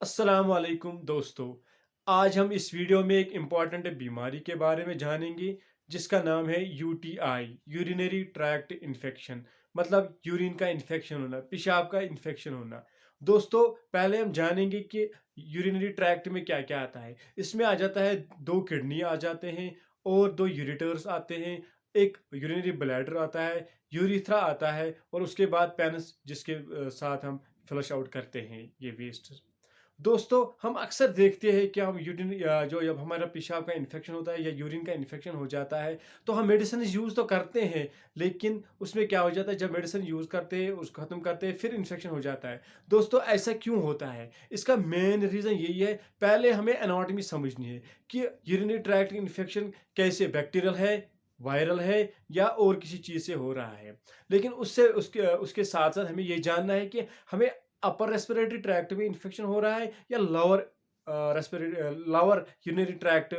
अस्सलाम वालेकुम दोस्तों। आज हम इस वीडियो में एक इम्पॉर्टेंट बीमारी के बारे में जानेंगे जिसका नाम है यूटीआई, यूरिनरी ट्रैक्ट इन्फेक्शन। मतलब यूरिन का इन्फेक्शन होना, पेशाब का इन्फेक्शन होना। दोस्तों, पहले हम जानेंगे कि यूरिनरी ट्रैक्ट में क्या क्या आता है। इसमें आ जाता है दो किडनी आ जाते हैं और दो यूरिटर्स आते हैं, एक यूरिनरी ब्लैडर आता है, यूरिथ्रा आता है और उसके बाद पेनिस जिसके साथ हम फ्लश आउट करते हैं ये वेस्ट। दोस्तों, हम अक्सर देखते हैं कि हम यूरिन जो जब हमारा पेशाब का इन्फेक्शन होता है या यूरिन का इन्फेक्शन हो जाता है तो हम मेडिसिन यूज़ तो करते हैं, लेकिन उसमें क्या हो जाता है, जब मेडिसिन यूज़ करते हैं उसको ख़त्म करते हैं फिर इन्फेक्शन हो जाता है। दोस्तों, ऐसा क्यों होता है? इसका मेन रीज़न यही है। पहले हमें एनाटॉमी समझनी है कि यूरिनरी ट्रैक्ट इन्फेक्शन कैसे बैक्टीरियल है, वायरल है या और किसी चीज़ से हो रहा है। लेकिन उससे उसके उसके साथ साथ हमें ये जानना है कि हमें अपर रेस्पिरेटरी ट्रैक्ट में इन्फेक्शन हो रहा है या लोअर यूरिनरी ट्रैक्ट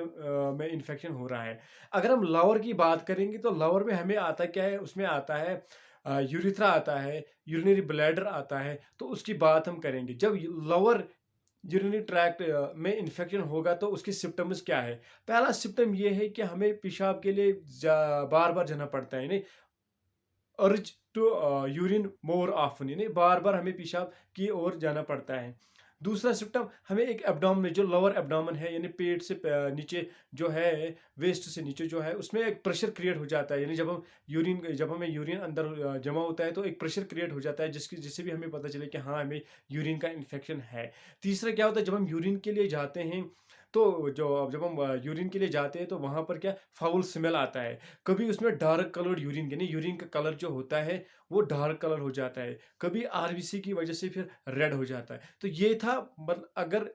में इन्फेक्शन हो रहा है। अगर हम लोअर की बात करेंगे तो लोअर में हमें आता क्या है, उसमें आता है यूरिथ्रा आता है, यूरिनरी ब्लैडर आता है। तो उसकी बात हम करेंगे। जब लोअर यूरिनरी ट्रैक्ट में इन्फेक्शन होगा तो उसकी सिम्टम्स क्या है? पहला सिम्टम ये है कि हमें पेशाब के लिए बार बार जाना पड़ता है, यानी urge to urine more often, यानी बार बार हमें पेशाब की ओर जाना पड़ता है। दूसरा सिम्टम, हमें एक एब्डोमेन, जो लोअर एब्डोमेन है यानी पेट से नीचे जो है, वेस्ट से नीचे जो है, उसमें एक प्रेशर क्रिएट हो जाता है। यानी जब हमें यूरिन अंदर जमा होता है तो एक प्रेशर क्रिएट हो जाता है जिससे भी हमें पता चले कि हाँ, हमें यूरिन का इन्फेक्शन है। तीसरा क्या होता है, जब हम यूरिन के लिए जाते हैं तो जब हम यूरिन के लिए जाते हैं तो वहाँ पर क्या फाउल स्मेल आता है। कभी उसमें डार्क कलर्ड यूरिन, यानी यूरिन का कलर जो होता है वो डार्क कलर हो जाता है। कभी आरबीसी की वजह से फिर रेड हो जाता है। तो ये था, मतलब अगर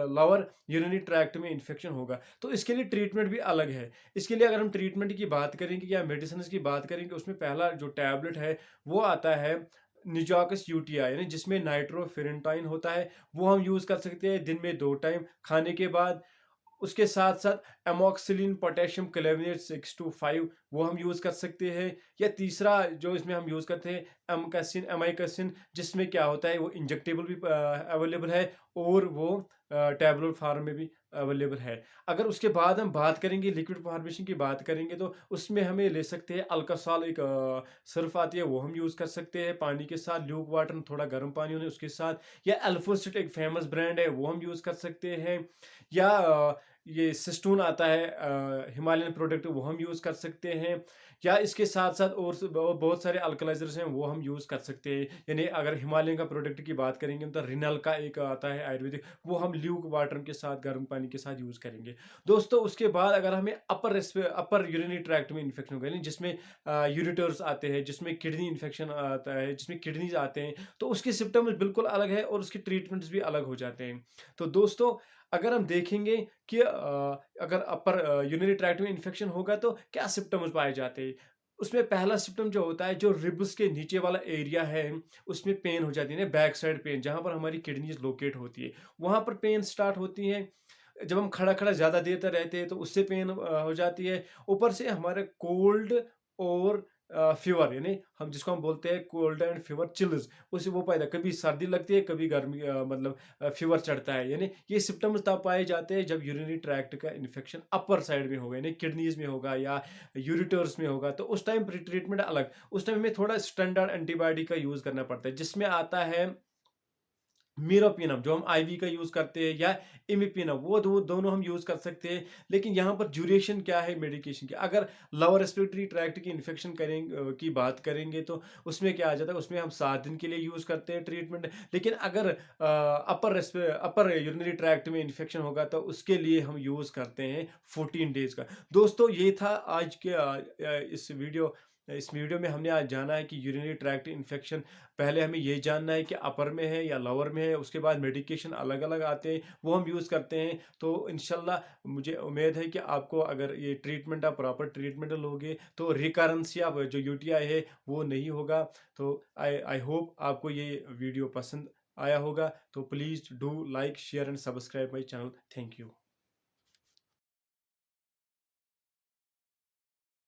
लोअर यूरिनरी ट्रैक्ट में इन्फेक्शन होगा तो इसके लिए ट्रीटमेंट भी अलग है। इसके लिए अगर हम ट्रीटमेंट की बात करेंगे या मेडिसिन की बात करेंगे, उसमें पहला जो टैबलेट है वो आता है निजॉक्स यूटीआई, यानी जिसमें नाइट्रोफेरेंटाइन होता है। वो हम यूज़ कर सकते हैं दिन में 2 टाइम खाने के बाद। उसके साथ-साथ एमॉक्सिलिन पोटेशियम क्लेवेनेट 625 वो हम यूज़ कर सकते हैं। या तीसरा जो इसमें हम यूज़ करते हैं, एमाइकसिन, जिसमें क्या होता है वो इंजेक्टेबल भी अवेलेबल है और वो टैबलेट फॉर्म में भी अवेलेबल है। अगर उसके बाद हम बात करेंगे लिक्विड फॉर्मेशन की बात करेंगे तो उसमें हमें ले सकते हैं अल्कासाल, एक सर्फ़ आती है वो हम यूज़ कर सकते हैं पानी के साथ, ल्यूक वाटर थोड़ा गर्म पानी होने उसके साथ। या एल्फोसिट एक फेमस ब्रांड है वो हम यूज़ कर सकते हैं। या ये सिस्टून आता है हिमालयन प्रोडक्ट, वो हम यूज़ कर सकते हैं। या इसके साथ-साथ और बहुत सारे अल्कलाइज़र्स हैं वो हम यूज़ कर सकते हैं। यानी अगर हिमालयन का प्रोडक्ट की बात करेंगे तो रिनल का एक आता है आयुर्वेदिक, वो हम ल्यूक वाटर के साथ, गर्म पानी के साथ यूज़ करेंगे। दोस्तों, उसके बाद अगर हमें अपर यूरिनरी ट्रैक्ट में इन्फेक्शन हो गया, यानी जिसमें यूरेटर्स आते हैं, जिसमें किडनी इन्फेक्शन आता है, जिसमें किडनीज़ आते हैं, तो उसके सिम्पटम्स बिल्कुल अलग है और उसके ट्रीटमेंट्स भी अलग हो जाते हैं। तो दोस्तों, अगर हम देखेंगे कि अगर अपर यूरिनरी ट्रैक्ट में इन्फेक्शन होगा तो क्या सिम्पटम्स पाए जाते हैं। उसमें पहला सिम्पटम जो होता है, जो रिब्स के नीचे वाला एरिया है उसमें पेन हो जाती है ना, बैक साइड पेन, जहाँ पर हमारी किडनीज लोकेट होती है वहाँ पर पेन स्टार्ट होती है। जब हम खड़ा खड़ा ज़्यादा देर तक रहते हैं तो उससे पेन हो जाती है। ऊपर से हमारे कोल्ड और फीवर, यानी हम जिसको हम बोलते हैं कोल्ड एंड फीवर चिल्स, उसे वो पैदा, कभी सर्दी लगती है, कभी गर्मी, मतलब फीवर चढ़ता है। यानी ये सिम्टम्स तब पाए जाते हैं जब यूरिनरी ट्रैक्ट का इन्फेक्शन अपर साइड में होगा, यानी किडनीज में होगा या यूरिटर्स में होगा। तो उस टाइम ट्रीटमेंट अलग, उस टाइम हमें थोड़ा स्टैंडर्ड एंटीबायोटिक का यूज़ करना पड़ता है, जिसमें आता है मीरोपिनम, जो हम आईवी का यूज़ करते हैं, या इमिपिनम, वो दोनों हम यूज़ कर सकते हैं। लेकिन यहाँ पर ड्यूरेशन क्या है मेडिकेशन की, अगर लोअर रेस्पिरेटरी ट्रैक्ट की इन्फेक्शन की बात करेंगे तो उसमें क्या आ जाता है, उसमें हम 7 दिन के लिए यूज़ करते हैं ट्रीटमेंट। लेकिन अगर अपर यूरिनरी ट्रैक्ट में इन्फेक्शन होगा तो उसके लिए हम यूज़ करते हैं 14 डेज़ का। दोस्तों, ये था आज के इस वीडियो में हमने आज जाना है कि यूरिनरी ट्रैक्ट इन्फेक्शन, पहले हमें ये जानना है कि अपर में है या लोअर में है, उसके बाद मेडिकेशन अलग-अलग आते हैं, वो हम यूज़ करते हैं। तो इंशाल्लाह मुझे उम्मीद है कि आपको, अगर ये ट्रीटमेंट आप प्रॉपर ट्रीटमेंट लोगे तो रिकरेंस या जो यूटीआई है वो नहीं होगा। तो आई आई होप आपको ये वीडियो पसंद आया होगा। तो please do like, share and subscribe my channel. Thank you.